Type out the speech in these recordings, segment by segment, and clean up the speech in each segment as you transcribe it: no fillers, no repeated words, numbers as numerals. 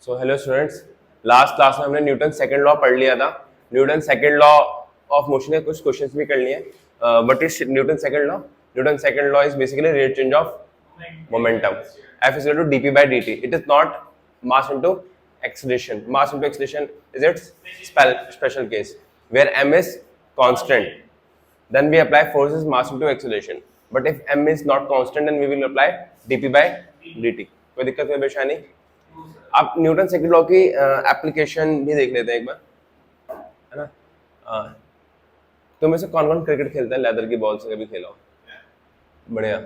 So hello students, last class में हमने Newton second law पढ़ लिया था। Newton second law of motion के कुछ क्वेश्चंस भी कर लिए। But is Newton second law? Newton second law is basically rate change of momentum. F is equal to dp by dt. It is not mass into acceleration. Mass into acceleration is its special case where m is constant. Then we apply forces mass into acceleration. But if m is not constant, then we will apply dp by dt. कोई दिक्कत कोई परेशानी? आप Newton second law की application भी देख लेते हैं एक बार, है ना। तो में से कौन कौन क्रिकेट खेलता है लेदर की बॉल से? कभी खेला हो? बढ़िया।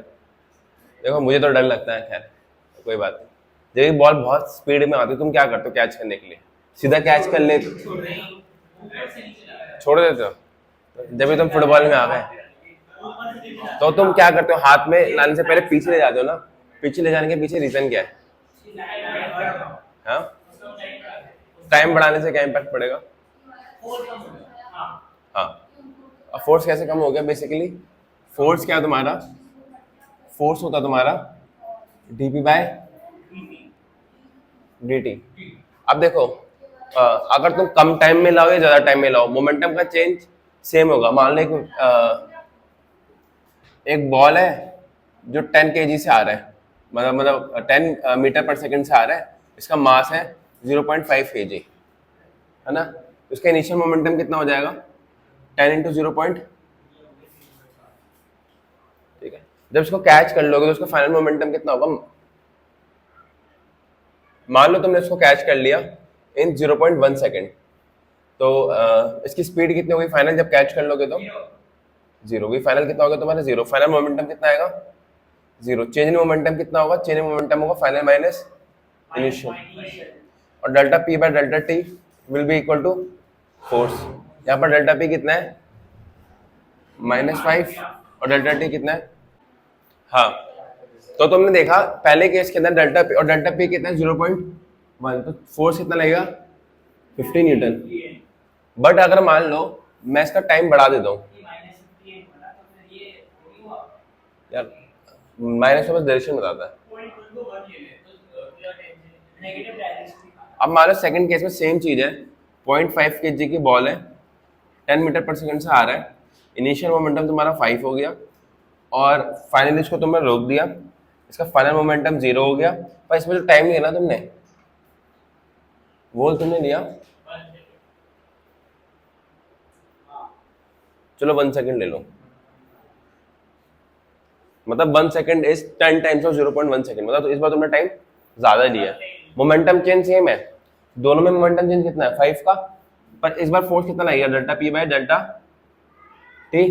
देखो मुझे तो डर लगता है, खैर कोई बात नहीं। जब बॉल बहुत स्पीड में आती है तुम क्या करते हो कैच करने के लिए? सीधा कैच कर ले, छोड़ देते हो? जब भी तुम फुटबॉल में आ गए तो तुम क्या करते हो? हाथ में लाने से पहले पीछे ले जाते हो ना। पीछे ले जाने के पीछे रीजन क्या है? हाँ, टाइम बढ़ाने से क्या इम्पैक्ट पड़ेगा? हाँ, अब फोर्स कैसे कम हो गया? बेसिकली फोर्स क्या है तुम्हारा? फोर्स होता तुम्हारा dp बाय dt। अब देखो, अगर तुम कम टाइम में लाओ या ज्यादा टाइम में लाओ, मोमेंटम का चेंज सेम होगा। मान लो एक बॉल है जो 10 kg से आ रहा है, मतलब 10 मीटर पर सेकंड से आ रहा है। इसका मास है 0.5 kg, है ना। उसका इनिशियल मोमेंटम कितना हो जाएगा? 10 इंटू 0. ठीक है, जब इसको कैच कर लोगे तो उसका फाइनल मोमेंटम कितना होगा? मान लो तुमने इसको कैच कर लिया इन 0.1 सेकेंड, तो इसकी स्पीड कितनी होगी फाइनल जब कैच कर लोगे? तो 0 होगी। फाइनल कितना होगा तुम्हारा? 0। फाइनल मोमेंटम कितना आएगा? 0। चेंज इन मोमेंटम कितना होगा? चेंज इन मोमेंटम होगा फाइनल माइनस इनिशियल, और delta P by delta T will be equal to force. यहाँ पर डेल्टा पी कितना है? -5, और डेल्टा टी कितना है? हाँ, तो तुमने देखा पहले केस के अंदर डेल्टा पी और डेल्टा पी कितना है? 0.1। तो फोर्स कितना लगेगा? 50 न्यूटन। बट अगर मान लो मैं इसका टाइम बढ़ा देता हूँ यार, माइनस का बस डायरेक्शन बताता है। अब मान लो सेकंड केस में सेम चीज है, 0.5 kg की बॉल है, 10 मीटर पर सेकंड से आ रहा है। इनिशियल मोमेंटम तुम्हारा 5 हो गया और फाइनली इसको तुमने रोक दिया, इसका फाइनल मोमेंटम 0 हो गया। पर इसमें जो टाइम लिया ना तुमने, वो तुमने लिया, चलो 1 सेकंड ले लो, मतलब 1 second is 10 times of 0.1 second, मतलब तो इस बार तुमने टाइम ज्यादा लिया। मोमेंटम चेंज सेम है, दोनों में मोमेंटम चेंज कितना है? 5 का। पर इस बार फोर्स कितना लगेगा? Delta P by delta T.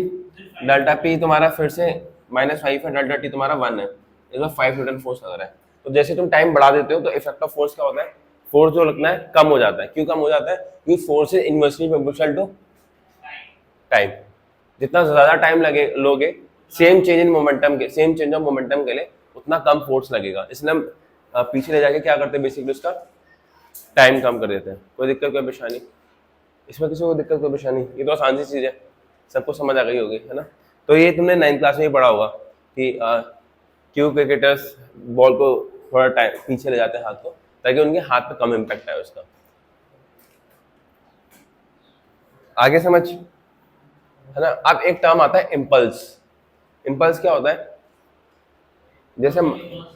Delta P तुम्हारा फिर से -5 है, डेल्टा टी तुम्हारा 1 है। इस बार 5 न्यूटन फोर्स लग रहा है। तो जैसे तुम टाइम बढ़ा देते हो तो इफेक्ट ऑफ फोर्स क्या होता है? फोर्स जो लगना है कम हो जाता है। क्यों कम हो जाता है? क्योंकि force is inversely proportional to time. जितना ज्यादा टाइम लगे लोगे सेम चेंज इन मोमेंटम के, सेम चेंज ऑफ मोमेंटम के लिए, उतना कम फोर्स लगेगा। इसलिए हम पीछे ले जाके क्या करते हैं? बेसिकली उसका टाइम कम कर देते हैं। कोई दिक्कत कोई परेशानी इसमें? किसी को दिक्कत कोई परेशानी? ये तो आसान सी चीज है, सबको समझ आ गई होगी, है ना। तो ये तुमने 9th क्लास में ही पढ़ा होगा कि क्यों क्रिकेटर्स बॉल को थोड़ा टाइम पीछे ले जाते हैं हाथ को, ताकि उनके हाथ पे कम इम्पैक्ट आए उसका। आगे समझ, है ना। अब एक टर्म आता है इम्पल्स। इम्पल्स क्या होता है?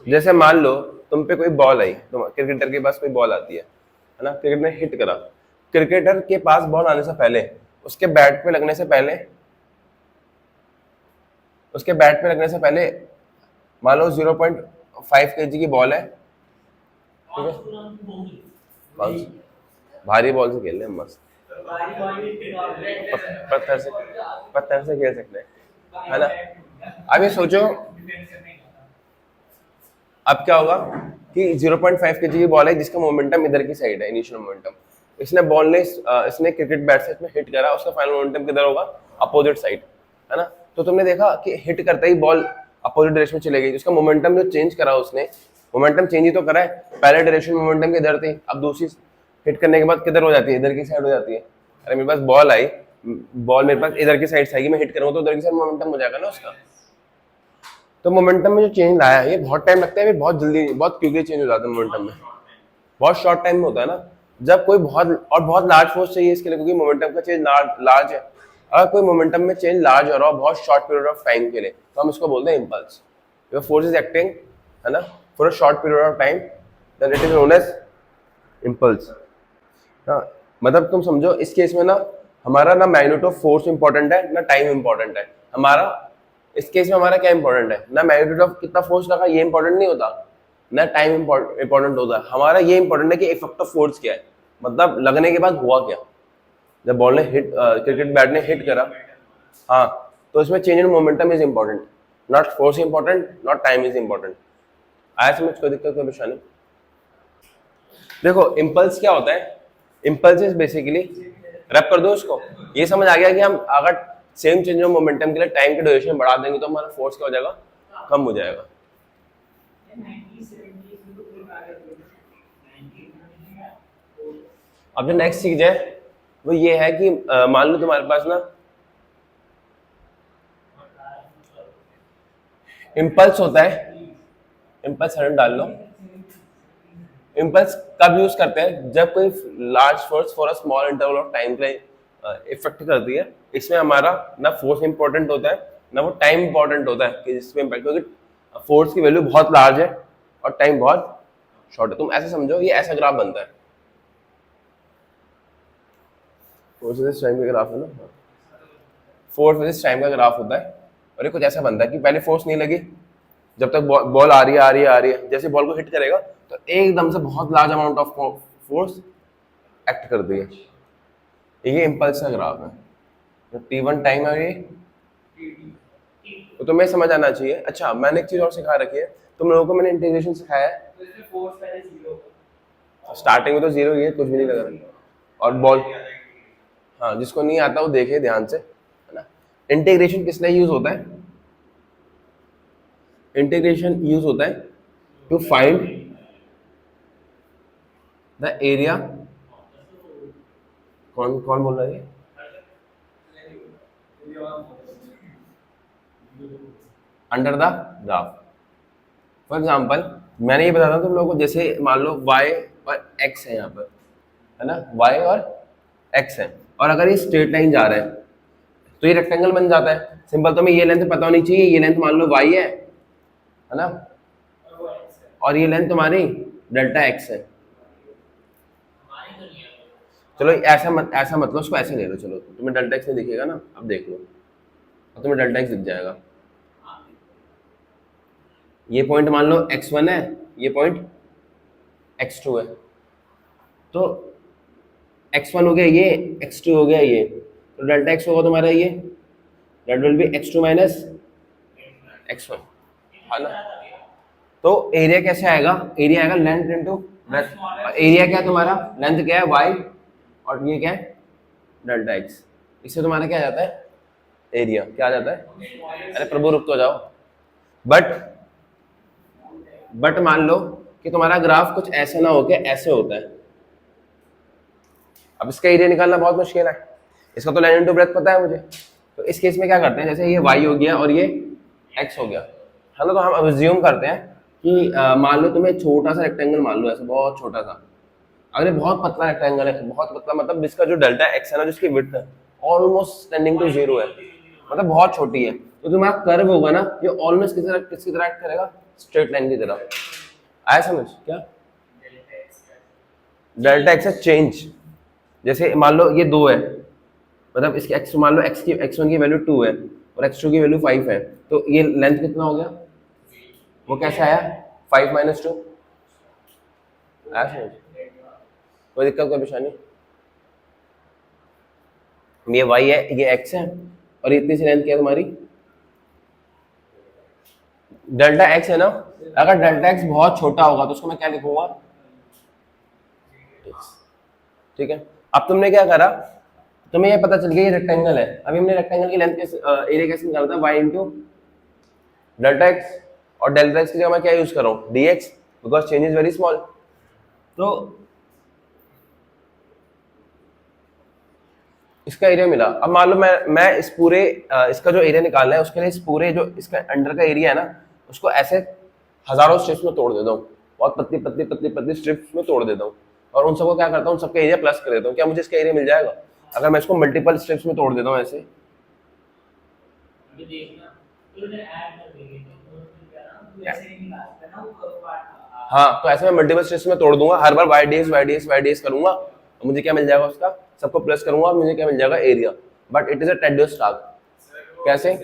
जैसे मान लो तुम पे कोई बॉल आई, तुम क्रिकेटर के पास कोई बॉल आती है ना। क्रिकेटर ने हिट करा, क्रिकेटर के पास बॉल आने से पहले, उसके बैट पे लगने से पहले, मान लो 0.5 kg की बॉल है, ठीक है। भारी बॉल से खेल रहे हैं मस्त, पत्थर से खेल सकते हैं, है ना। अब ये सोचो अब क्या होगा कि 0.5 kg की बॉल है जिसका मोमेंटम इधर की साइड है, इनिशियल मोमेंटम। इसने क्रिकेट बैट से इसमें हिट करा, उसका फाइनल मोमेंटम किधर होगा? अपोजिट साइड, है ना। तो तुमने देखा कि हिट करते ही बॉल अपोजिट डायरेक्शन में चले गई। उसका मोमेंटम जो चेंज करा उसने, मोमेंटम चेंज ही तो करा है। पहले डायरेक्शन मोमेंटम की इधर थी, अब दूसरी हिट करने के बाद किधर हो जाती है? इधर की साइड हो जाती है। अरे मेरे पास बॉल आई, बॉल मेरे पास इधर की साइड से आएगी, मैं हिट करूंगा तो उधर की साइड मोमेंटम हो जाएगा ना उसका। तो मोमेंटम में जो चेंज लाया है ये बहुत टाइम लगता है, बहुत जल्दी बहुत क्विकली चेंज हो जाता है मोमेंटम में। बहुत शॉर्ट टाइम में होता है ना, जब कोई बहुत लार्ज फोर्स चाहिए इसके लिए, क्योंकि मोमेंटम का चेंज लार्ज है। अगर कोई मोमेंटम में चेंज लार्ज हो रहा हो बहुत शॉर्ट पीरियड ऑफ टाइम के लिए, तो हम इसको बोलते हैं impulse. Your force is acting, है ना, for a short period of time, then it is known as impulse. हाँ, मतलब तुम समझो इस केस में ना, हमारा ना मैग्नीट्यूड ऑफ फोर्स इंपॉर्टेंट है ना टाइम इंपॉर्टेंट है। हमारा इस केस में हमारा क्या इंपॉर्टेंट है, ना मैग्नीट्यूड ऑफ कितना फोर्स लगा ये इंपॉर्टेंट नहीं होता, ना टाइम इंपॉर्टेंट होता है। हमारा ये इंपॉर्टेंट है कि इफेक्ट ऑफ फोर्स क्या है, मतलब लगने के बाद हुआ क्या। जब बॉल ने हिट, क्रिकेट बैट ने हिट करा, हाँ, तो इसमें change in momentum is important, not force important, not time is important. आया समझ, कोई दिक्कत कोई परेशानी? देखो इम्पल्स क्या होता है, इम्पल्स इज बेसिकली, रैप कर दो इसको, ये समझ आ गया कि हम अगर सेम चेंज ऑफ मोमेंटम के लिए टाइम की ड्यूरेशन बढ़ा देंगे तो हमारा फोर्स क्या हो जाएगा, कम हो जाएगा। अब जो नेक्स्ट चीज है वो ये है कि मान लो तुम्हारे पास ना इम्पल्स होता है, इम्पल्स सडन डाल लो। इम्पल्स कब यूज करते हैं, जब कोई large force for a small interval of time के लिए इफेक्ट करती है। इसमें हमारा ना फोर्स इंपॉर्टेंट होता है ना वो टाइम इंपॉर्टेंट होता है कि जिसमें इम्पैक्ट, क्योंकि फोर्स की वैल्यू बहुत लार्ज है और टाइम बहुत शॉर्ट है। तुम ऐसे समझो ये ऐसा ग्राफ बनता है, फोर्स वर्सेस टाइम का ग्राफ है ना, फोर्स वर्सेस टाइम का ग्राफ होता है। और ये कुछ ऐसा बनता है कि पहले फोर्स नहीं लगी, जब तक बॉल आ रही है आ रही है आ रही है, जैसे बॉल को हिट करेगा तो एकदम से बहुत large amount of force act कर दी है। ये इम्पल्स का ग्राफ है, तो T1 टाइम है ये, तो तुम्हें समझ आना चाहिए। अच्छा, मैंने एक चीज और सिखा रखी है तुम लोगों को, मैंने इंटीग्रेशन सिखाया है। स्टार्टिंग में तो जीरो ही है, कुछ भी नहीं लग रहा, और बॉल, हाँ, जिसको नहीं आता वो देखे ध्यान से, है ना। इंटीग्रेशन किस लिए यूज होता है, इंटीग्रेशन यूज होता है टू फाइंड द एरिया, कौन कौन बोल रहा है, under the graph. For example मैंने ये बताया था तुम लोगों को, जैसे मान लो y और x है यहाँ पर, है ना, y और x है, और अगर ये स्ट्रेट लाइन जा रहा है तो ये रेक्टेंगल बन जाता है। सिंपल, तुम्हें ये लेंथ पता होनी चाहिए, ये लेंथ मान लो y है ना, और ये लेंथ तुम्हारी डेल्टा x है। चलो ऐसा मतलब उसको ऐसे ले लो, चलो तुम्हें डेल्टा x नहीं दिखेगा ना, अब देख लो, अब तुम्हें डेल्टा x दिख जाएगा। ये पॉइंट मान लो x1 है, ये पॉइंट x2 है, तो x1 हो गया ये, x2 हो गया ये, तो डेल्टा x होगा तुम्हारा ये, that will be x2 minus x1, है ना। तो एरिया कैसे आएगा, एरिया आएगा लेंथ इनटू ब्रेड्थ। एरिया क्या है तुम्हारा, लेंथ क्या है y, और ये क्या है डेल्टा x। इससे तुम्हारा क्या आ जाता है, एरिया क्या आ जाता है। अरे प्रभु रुक तो जाओ। बट मान लो कि तुम्हारा ग्राफ कुछ ऐसे ना होके ऐसे होता है, अब इसका एरिया निकालना बहुत मुश्किल है। इसका तो लेंथ इनटू ब्रेड्थ पता है मुझे, तो इस केस में क्या करते हैं, जैसे ये y हो गया और ये x हो गया, है ना, तो हम अज्यूम करते हैं कि मान लो तुम्हें छोटा सा रेक्टेंगल मान लो, ऐसा बहुत छोटा सा, अगर ये बहुत पतला रेक्टेंगल है, बहुत पतला मतलब जिसका जो डेल्टा x है ना, जिसकी विड्थ है ऑलमोस्ट टेंडिंग टू जीरो है, मतलब बहुत छोटी है, तो तुम्हारा कर्व होगा ना ये ऑलमोस्ट किसकी तरह एक्ट करेगा, स्ट्रेट लाइन की तरह। आया समझ क्या, डेल्टा x है चेंज, जैसे मान लो ये 2 है, मतलब इसकी x मान लो x1 की वैल्यू 2 है और x2 की वैल्यू 5 है, तो ये लेंथ कितना हो गया, वो कैसे आया 5 माइनस 2। आया समझ, कोई दिक्कत कोई परेशानी, ये y है ये x है और इतनी सी लेंथ क्या है तुम्हारी डेल्टा x है ना। अगर डेल्टा x बहुत छोटा होगा तो उसको मैं क्या लिखूंगा, ठीक है। अब तुमने क्या करा, तुम्हें ये पता चल गया ये रेक्टेंगल है, अभी हमने रेक्टेंगल की लेंथ कैसे, एरिया कैसे निकाला था, y इंटू डेल्टा x, और डेल्टा x की जगह मैं क्या यूज कर रहा हूँ dx, because change is very small. तो इसका एरिया मिला। अब मान लो मैं इस पूरे इसका जो एरिया निकालना है उसके लिए इस पूरे जो इसका अंडर का एरिया है ना उसको ऐसे हजारों स्टेप्स में तोड़ देता हूँ, बहुत पतली पतली पतली पतली स्ट्रिप्स में तोड़ देता हूँ और उन सबको क्या करता हूँ, सबका एरिया प्लस कर देता हूँ। क्या मुझे इसका एरिया मिल जाएगा? अगर मैं इसको मल्टीपल स्ट्रिप्स में तोड़ देता हूँ ऐसे, हाँ, तो ऐसे मैं मल्टीपल स्ट्रिप्स में तोड़ दूंगा, हर बार वाई डी एस करूंगा, तो मुझे क्या मिल जाएगा उसका, सबको प्लस करूंगा और मुझे क्या मिल जाएगा, area. But it is a tedious task. कैसे?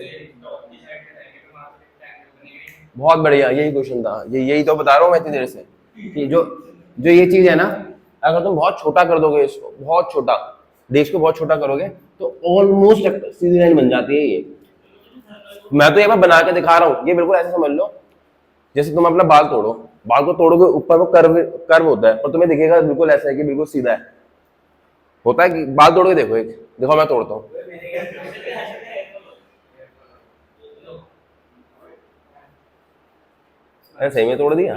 बहुत बढ़िया, यही क्वेश्चन था, यही तो बता रहा हूँ मैं इतनी देर से कि जो जो ये चीज है ना, अगर तुम बहुत छोटा कर दोगे इसको, बहुत छोटा, देश को बहुत छोटा करोगे, तो ऑलमोस्ट सीधी लाइन बन जाती है ये। मैं तो ये बार बना के दिखा रहा हूँ, ये बिल्कुल ऐसे समझ लो जैसे तुम अपना बाल तोड़ो, बाल को तोड़ोगे, ऊपर वो कर्व कर्व होता है, और तुम्हें दिखेगा बिल्कुल ऐसा है कि बिल्कुल सीधा है। होता है कि बाल तोड़ के देखो, एक देखो मैं तोड़ता हूँ, सही में तोड़ दिया।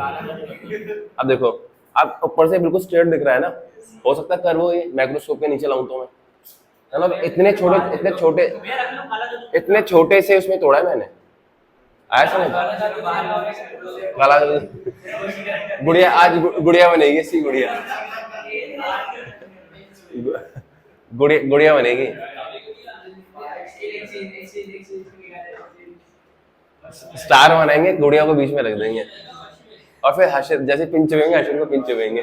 अब देखो, अब ऊपर से बिल्कुल स्ट्रेट दिख रहा है ना, हो सकता है कर्व हो ये, माइक्रोस्कोप के नीचे लाऊं तो मैं, है ना, इतने छोटे से उसमें तोड़ा है मैंने, आया समझ? काला गुड़िया, आज गुड़िया बनेगी, सी गुड़िया, गुड़िया बनेगी। स्टार बनाएंगे, गुड़िया को बीच में रख देंगे और फिर हर्षित जैसे पिन चुभेंगे, हर्षित को पिन चुभेंगे।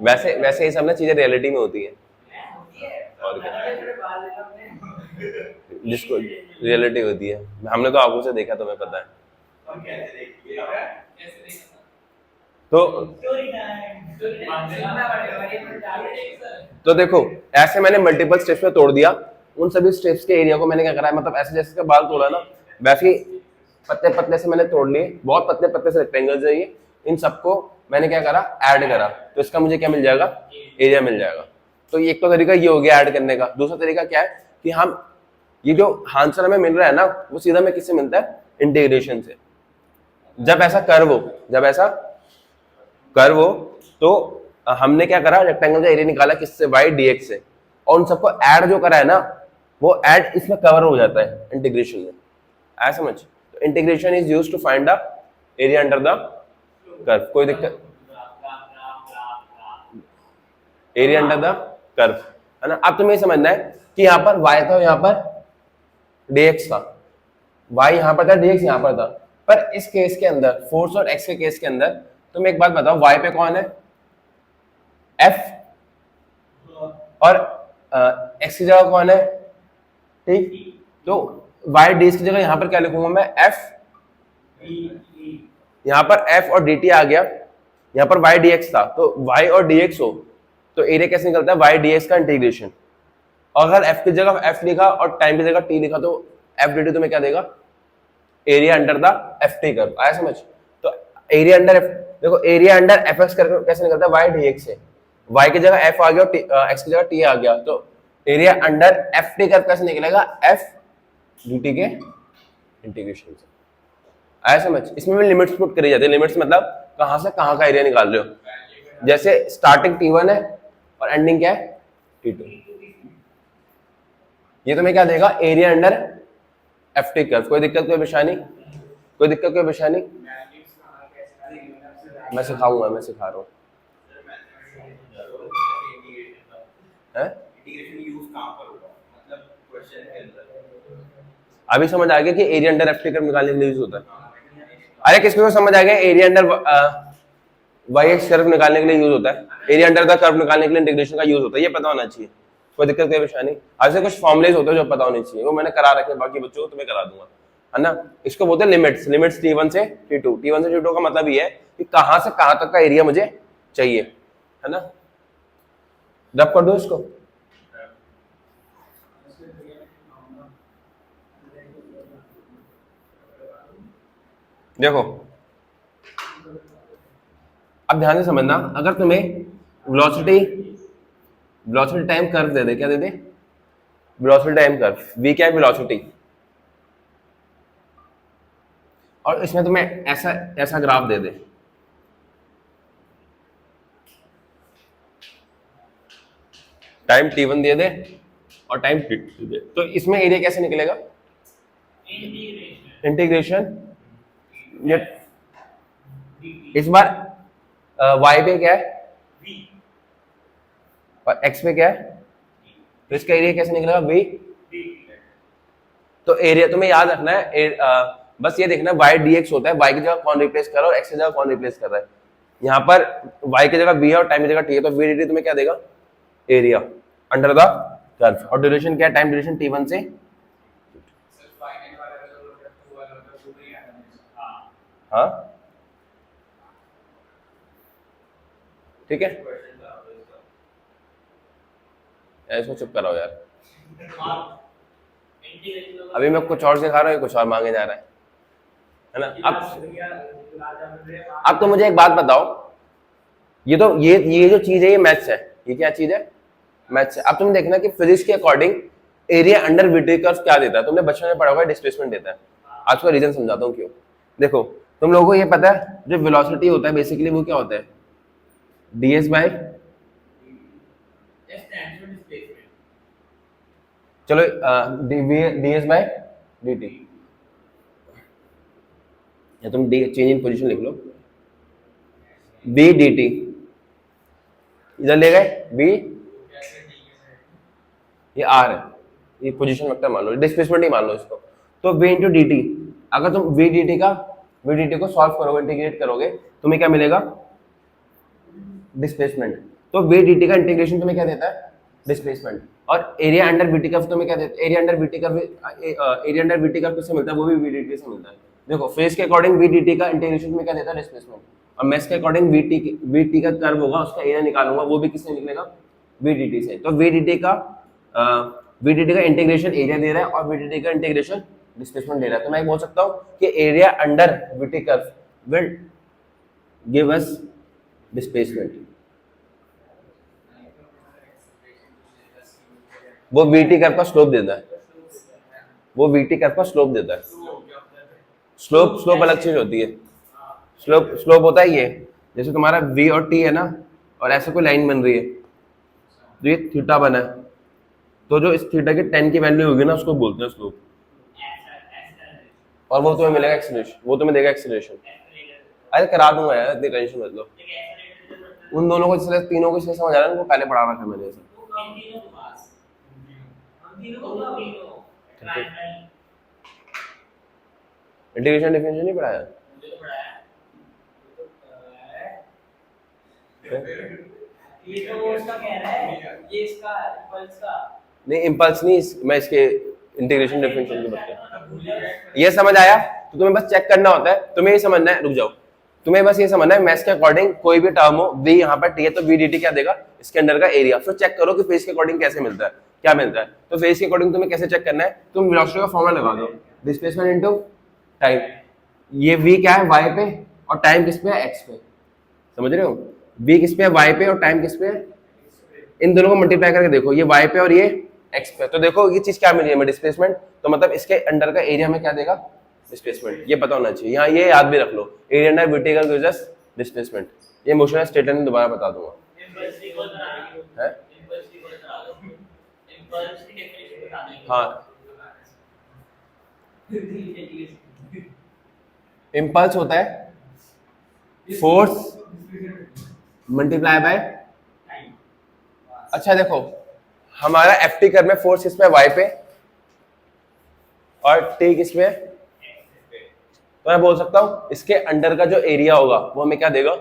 वैसे वैसे ये सब ना चीजें रियलिटी में होती है, और क्या, जिसको रियलिटी होती है, हमने तो आंखों से देखा, तुम्हें पता है। तो देखो, ऐसे मैंने मल्टीपल स्टेप्स में तोड़ दिया, उन सभी स्टेप्स के एरिया को मैंने क्या करा है, मतलब ऐसे जैसे बाल तोड़ा ना, वैसे ही पतले पतले से मैंने तोड़ लिए, बहुत पतले पतले से रेक्टेंगल्स है ये, इन सबको मैंने क्या करा, ऐड करा, तो इसका मुझे क्या मिल जाएगा, एरिया मिल जाएगा। तो एक तो तरीका ये हो गया ऐड करने का। दूसरा तरीका क्या है कि हम ये जो आंसर हमें मिल रहा है ना, वो सीधा में किससे मिलता है, इंटीग्रेशन से। जब ऐसा कर्व हो तो हमने क्या करा, रेक्टेंगल का एरिया निकाला किससे, वाई डीएक्स से, और उन सबको ऐड जो करा है ना, वो ऐड इसमें कवर हो जाता है इंटीग्रेशन में, ऐसा समझ। तो integration is used to find the area under the curve. कोई दिक्कत, एरिया अंडर द कर्व, है ना। अब तुम्हें समझना है कि यहाँ पर y था, यहाँ पर dx था, y यहाँ पर था, dx यहाँ पर था, पर इस केस के अंदर, फोर्स और x के केस के अंदर, तुम एक बात बताओ, y पे कौन है, f, और x की जगह कौन है, ठीक। तो y ds की जगह यहाँ पर क्या लिखूंगा मैं, f, यहाँ पर f और dt आ गया, यहाँ पर y dx था, तो y और dx हो तो एरिया कैसे निकलता है, y dx का इंटीग्रेशन। और अगर f की जगह f लिखा और टाइम की जगह t लिखा, तो f dt तुम्हें क्या देगा, area under the F T curve, आया समझ। तो एरिया अंडर एफ, देखो area under F x curve कैसे निकलता है, वाई डी एक्स से, वाई की जगह एफ आ गया और एक्स की जगह टी आ गया, तो area under F T curve कैसे निकलेगा, एफ डी टी के इंटीग्रेशन से, आया समझ। इसमें भी लिमिट्स पुट करी जाती है, लिमिट्स मतलब कहां से कहां का एरिया निकाल रहे हो, जैसे स्टार्टिंग T1 है और एंडिंग क्या है, T2, ये तुम्हें क्या देगा, area under F T curve. कोई दिक्कत, कोई परेशानी, कोई दिक्कत, कोई परेशानी, मैं सिखाऊंगा, मैं सिखा रहा हूँ। अभी समझ आ गया कि area under F T curve निकालने के लिए यूज होता है। अरे किसको समझ आ गया, area under Y X curve निकालने के लिए यूज होता है, एरिया अंडर द कर्व निकालने के लिए इंटीग्रेशन का यूज होता है, ये पता होना चाहिए। कोई दिक्कत, कोई परेशानी। ऐसे कुछ फॉर्मुलेज होते हैं जो पता होने चाहिए, वो मैंने करा रखे, बाकी बच्चों को तुम्हें करा दूंगा, है ना। इसको बोलते हैं लिमिट्स, लिमिट्स T1 से T2, T1 से T2 का मतलब ये है कि कहां से कहां तक का एरिया मुझे चाहिए, है ना। रब कर दो इसको, देखो अब ध्यान से समझना, अगर तुम्हें वेलोसिटी टाइम कर्व दे दे, क्या दे दे, वेलोसिटी टाइम कर्व, v क्या है, वेलोसिटी, और इसमें तुम्हें ऐसा ऐसा ग्राफ दे दे, टाइम T1 दे दे और टाइम T2 दे, तो इसमें एरिया कैसे निकलेगा, इंटीग्रेशन, ये इस बार y पे क्या है और x पे क्या है, तो इसका एरिया कैसे निकलेगा v। तो एरिया तुम्हें याद रखना है बस ये देखना y dx होता है, y की जगह कौन रिप्लेस कर रहा है और x की जगह कौन रिप्लेस कर रहा है। यहाँ पर y की जगह v है और टाइम की जगह t है, तो v dt तुम्हें क्या देगा, एरिया अंडर द कर्व। और ड्यूरेशन क्या है, टाइम ड्यूरेशन t1 से, हाँ ठीक है, इसको चुप कराओ यार, अभी मैं कुछ और सिखा रहा हूँ, कुछ और मांगे जा रहा है ना। अब तो मुझे एक बात बताओ, ये तो ये जो चीज है ये मैथ्स है, ये क्या चीज है, मैथ्स है। अब तुम देखना कि फिजिक्स के according area under VT curve क्या देता है, तुमने बचपन में पढ़ा हुआ है, डिस्प्लेसमेंट देता है। आज का रीजन समझाता हूँ क्यों। देखो तुम लोगों को ये पता है जो वेलोसिटी होता है बेसिकली वो क्या होता है, ds बाय, चलो ds बाय dt, या तुम चेंज इन पोजीशन लिख लो, b dt, इधर ले गए b, ये r है, ये पोजीशन वेक्टर मान लो, डिस्प्लेसमेंट ही मान लो इसको। तो v इंटू डी टी, अगर तुम v dt को सॉल्व करोगे, इंटीग्रेट करोगे, तुम्हें क्या मिलेगा, डिस्प्लेसमेंट। तो v dt का इंटीग्रेशन तुम्हें क्या देता है, डिस्प्लेसमेंट। और एरिया अंडर वीटी कर्व तुम्हें क्या देता है, area under VT curve, area under VT curve किससे मिलता है, वो भी v dt से मिलता है। देखो फेज के अकॉर्डिंग v dt का इंटीग्रेशन तुम्हें क्या देता है, डिस्प्लेसमेंट। और मैथ के अकॉर्डिंग v t का कर्व होगा, उसका एरिया निकालूंगा, वो भी किससे निकलेगा, v dt से। तो v dt का इंटीग्रेशन एरिया दे रहा है और v dt का इंटीग्रेशन डिस्प्लेसमेंट दे रहा है। तो मैं बोल सकता हूँ कि area under VT curve will give us displacement. वो वीटी कर्व का स्लोप देता है, वो वीटी कर्व का स्लोप देता है। स्लोप अलग चीज होती है। स्लोप होता है ये, जैसे तुम्हारा v और t है ना, और ऐसे कोई लाइन बन रही है, तो ये थीटा बना है, तो जो इस थीटा की 10 की वैल्यू होगी ना, उसको बोलते हैं स्लोप। और वो तुम्हें मिलेगा एक्सीलरेशन, वो तुम्हें देगा एक्सीलरेशन। अरे करा दूंगा यार, इतनी टेंशन मत लो। उन दोनों को इसलिए, तीनों को इसलिए समझ आ रहा है, उनको पहले पढ़ा रखा मैंने ऐसे। इंटीग्रेशन डिफरेंशियल नहीं पढ़ाया, ये तो उसका कह रहा है, ये इसका इम्पल्स का नहीं, इम्पल्स नहीं, मैं इसके इंटीग्रेशन डिफरेंशियल की बात कर। ये समझ आया? तो तुम्हें बस चेक करना होता है, तुम्हें ये समझना है, रुक जाओ, तुम्हें बस ये समझना है मैथ्स के अकॉर्डिंग कोई भी टर्म हो, v यहाँ पर t है तो v dt क्या देगा, इसके अंदर का एरिया। फिर चेक करो कि फेज के अकॉर्डिंग कैसे मिलता है, क्या मिलता है। तो फेज के अकॉर्डिंग तुम्हें कैसे चेक करना है, तुम वेलोसिटी का फॉर्मूला लगा दो, डिस्प्लेसमेंट इनटू टाइम। ये v क्या है, y पे, और टाइम किस पे है, x पे। समझ रहे हो, v किस पे है, y पे, और टाइम किस पे है, इन दोनों को मल्टीप्लाई करके देखो, ये y पे और ये x पे। तो देखो ये चीज क्या मिली है, डिस्प्लेसमेंट। तो मतलब इसके अंडर का एरिया में क्या देगा, डिस्प्लेसमेंट। ये पता होना चाहिए, यहाँ ये याद भी रख लो, area under VT curve gives us displacement. ये मोशन है स्टेटमेंट में दोबारा बता दूंगा है। हाँ, इम्पल्स होता है फोर्स मल्टीप्लाई बाय। अच्छा देखो, हमारा एफ टी कर्व में फोर्स किस पे, वाई पे, और टी किस पे। तो मैं बोल सकता हूं इसके अंडर का जो एरिया होगा वो हमें क्या देगा,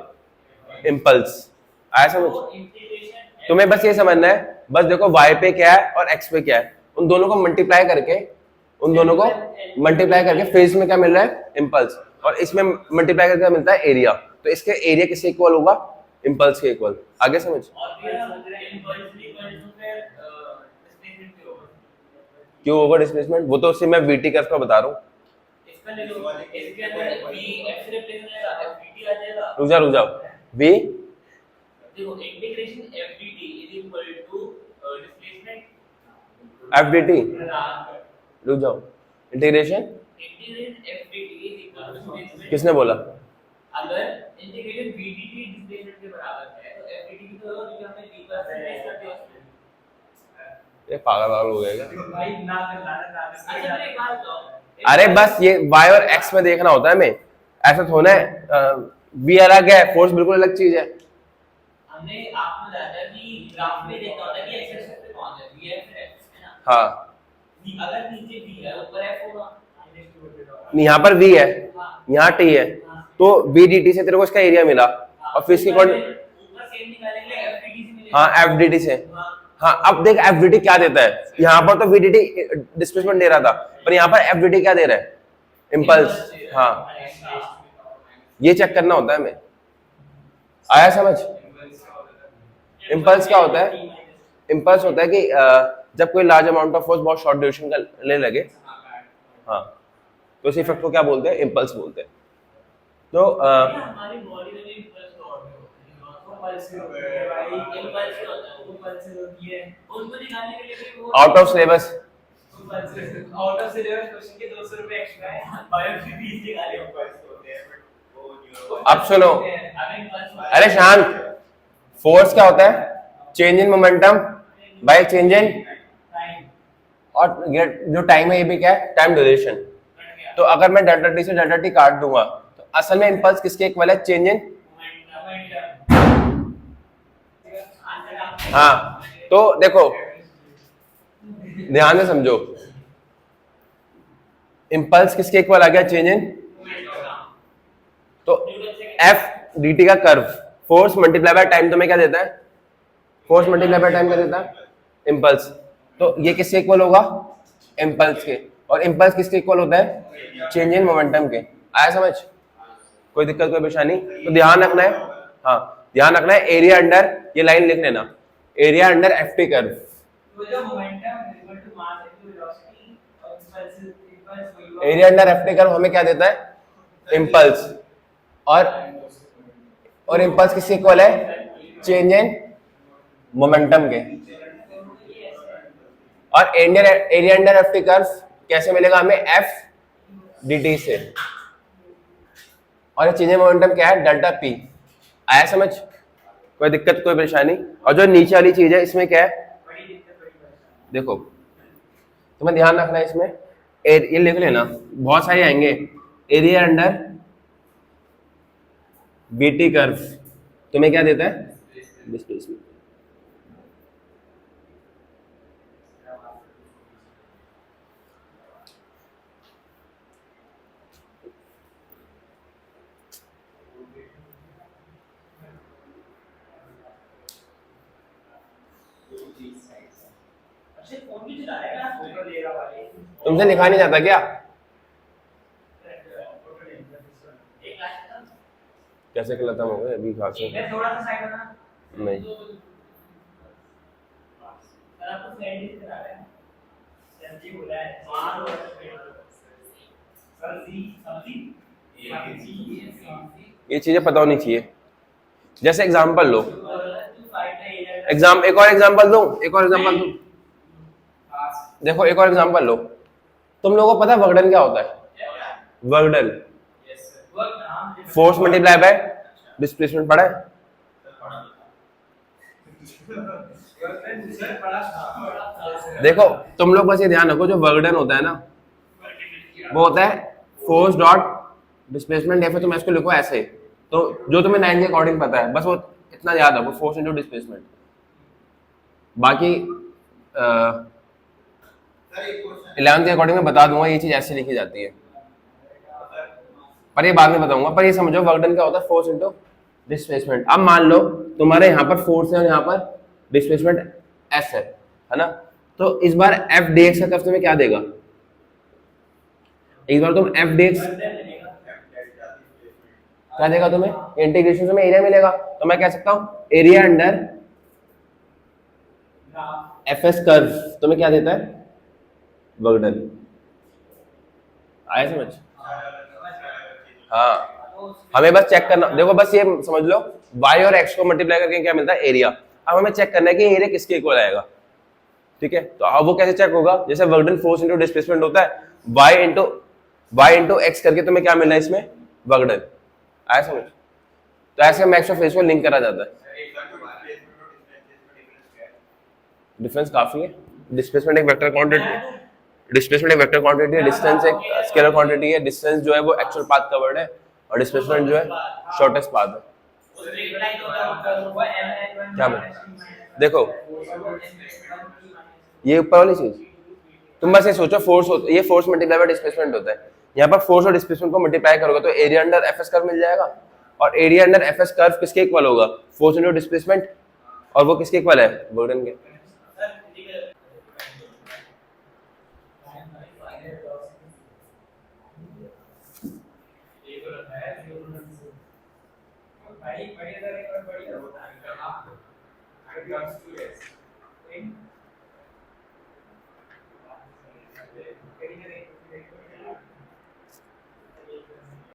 इम्पल्स। आया समझ? तुम्हें बस ये समझना है, बस देखो y पे क्या है और x पे क्या है, उन दोनों को मल्टीप्लाई करके, फेज में क्या मिल रहा है, इम्पल्स, और इसमें मल्टीप्लाई करके मिलता है एरिया। तो इसके एरिया किसके इक्वल होगा, इम्पल्स के इक्वल। आगे समझ? क्यों होगा डिस्प्लेसमेंट, वो तो उससे मैं वीटी कर्व का बता रहा हूँ। रुक जाओ, v देखो integration fdt is equal to displacement fdt, रुक जाओ, integration fdt is equal to displacement. किसने बोला? अगर इंटीग्रेशन vdt डिस्प्लेसमेंट के बराबर है तो fdt की तो जो हमने d पर प्लेस करते हैं ये पागल हो गया क्या भाई, ना कर एक बात बताओ। अरे बस ये y और x में देखना होता है हमें, ऐसा थोड़ा है वी अलग है, फोर्स बिल्कुल अलग चीज है। हमने आपको बताया था कि ग्राफ में देखा होता है कि एक्स एक्सिस पे कौन है, वी है फिर एक्स है ना। हाँ अगर नीचे वी है ऊपर एफ होगा, यहाँ पर वी है, हाँ यहाँ टी है, हाँ तो वी डी टी से तेरे को इसका एरिया मिला, और फिर इसके ऊपर अकॉर्डिंग सेम निकालेंगे एफ डी टी से मिलेगा। हाँ एफ डी टी से। हाँ हाँ अब देख एफ डी टी क्या देता है, यहाँ पर तो वी डी टी डिस्प्लेसमेंट दे रहा था, पर यहाँ पर एफ डी टी क्या दे रहा है, इम्पल्स। हाँ ये चेक करना होता है हमें, आया समझ। इम्पल्स क्या होता है, इम्पल्स होता है कि जब कोई लार्ज अमाउंट ऑफ फोर्स बहुत शॉर्ट ड्यूरेशन का ले लगे, हाँ तो इस इफेक्ट को क्या बोलते हैं, इम्पल्स बोलते हैं। तो हमारी बॉडी में भी इम्पल्स होते हैं, पल्स होता है भाई, इम्पल्स होता है, वो पल्स होती है, उनको निकालने के लिए भी वो out of syllabus, out of syllabus question के 200 रुपए एक्स्ट्रा है, बायो की फीस निकाले इम्पल्स होते हैं बट वो अब सुनो, अबे इम्पल्स अरे शांत, फोर्स क्या होता है, change in momentum by change in, time और ये जो टाइम है ये भी क्या है, टाइम ड्यूरेशन। तो अगर मैं डेल्टा टी से डेल्टा टी काट दूंगा तो असल में इम्पल्स किसके इक्वल है, चेंज इन। हाँ तो देखो ध्यान से समझो, इम्पल्स किसके इक्वल आ गया, चेंज इन। तो एफ डी टी का curve force multiply by time तुम्हें क्या देता है, फोर्स मल्टीप्लाई बाय टाइम क्या देता है, इम्पल्स। तो ये किसके इक्वल होगा, इम्पल्स के, और इम्पल्स किसके इक्वल होता है, चेंज इन मोमेंटम के। आया समझ, कोई दिक्कत कोई परेशानी। तो ध्यान रखना है, हाँ ध्यान रखना है, एरिया अंडर, ये लाइन लिख लेना, area under F T curve. तो जो momentum equal to mass into velocity और impulse area under F T curve हमें क्या देता है, इम्पल्स, और इम्पल्स किसके इक्वल है, चेंज इन मोमेंटम के। और area under F T curve कैसे मिलेगा हमें, एफ डी टी से, और चेंज इन मोमेंटम क्या है, डेल्टा पी। आया समझ, कोई दिक्कत कोई परेशानी। और जो नीचे वाली चीज है इसमें क्या है, देखो तुम्हें ध्यान रखना है इसमें, ये लिख लेना, बहुत सारे आएंगे, एरिया अंडर बीटी कर्व तुम्हें क्या देता है, डिस्प्लेसमेंट। अच्छा फोन भी चला रहा है, फोटो ले रहा वाले तुमसे लिखा नहीं जाता क्या, एक लास्ट था कैसे खत्म हो गए अभी खास मैं थोड़ा सा साइड होना नहीं। सर आपको फ्रेंड ही करा रहा है, सर जी बोला है मार सर जी सब्जी ये चीजें पता होनी चाहिए। जैसे एग्जांपल लो, एक और एग्जांपल दूं, देखो एक और एग्जांपल लो, तुम लोगों को पता है वर्कडन क्या होता है, work done force multiply by displacement पढ़ा है। देखो तुम लोग बस ये ध्यान रखो, जो वर्कडन होता है ना वो होता है फोर्स डॉट डिस्प्लेसमेंट, या फिर तुम इसको लिखो ऐसे, तो जो तुम्हें 9 के अकॉर्डिंग पता है बस वो इतना याद रखो, फोर्स इनटू डिस्प्लेसमेंट। बाकी 11th के अकॉर्डिंग मैं बता दूंगा, ये चीज ऐसे लिखी जाती है, पर ये बाद में बताऊंगा। पर ये समझो वर्कडन क्या होता है, फोर्स इनटू डिस्प्लेसमेंट। अब मान लो तुम्हारे यहाँ पर फोर्स है और यहाँ पर डिस्प्लेसमेंट एस है ना, तो इस बार एफ डी एक्स का कर्व तुम्हें क्या देगा, इस बार तुम एफ डी एक्स क्या देगा तुम्हें, इंटीग्रेशन से एरिया मिलेगा, तो मैं कह सकता हूँ area under F S curve तुम्हें क्या देता है, वर्कडन। आया समझ, हाँ हमें बस चेक करना, देखो बस ये समझ लो y और x को मल्टीप्लाई करके क्या मिलता है, एरिया। अब हमें चेक करना है कि एरिया किसके इक्वल आएगा, ठीक है। तो अब वो कैसे चेक होगा, जैसे वर्कडन फोर्स इनटू डिस्प्लेसमेंट होता है, y इंटू x करके तुम्हें क्या मिलना है इसमें, वर्कडन। आया समझ, तो ऐसे मैक्स ऑफ फेस को लिंक करा जाता है। डिफरेंस काफी है, डिस्प्लेसमेंट एक वेक्टर क्वांटिटी है, डिस्टेंस एक स्केलर क्वांटिटी है, डिस्टेंस जो है वो एक्चुअल पाथ कवर्ड है, और डिस्प्लेसमेंट जो है शॉर्टेस्ट पाथ है। स्ट्रेट लाइन होता है क्या मैं देखो ये ऊपर वाली चीज तुम बस ये सोचो फोर्स ये फोर्स मल्टीप्लाई बाय डिस्प्लेसमेंट होता है। यहाँ पर फोर्स और डिस्प्लेसमेंट को मल्टीप्लाई करोगे तो area under F S curve मिल जाएगा, और area under F S curve किसके इक्वल होगा, फोर्स इंटू डिस्प्लेसमेंट, और वो किसके इक्वल है, बोर्डन के।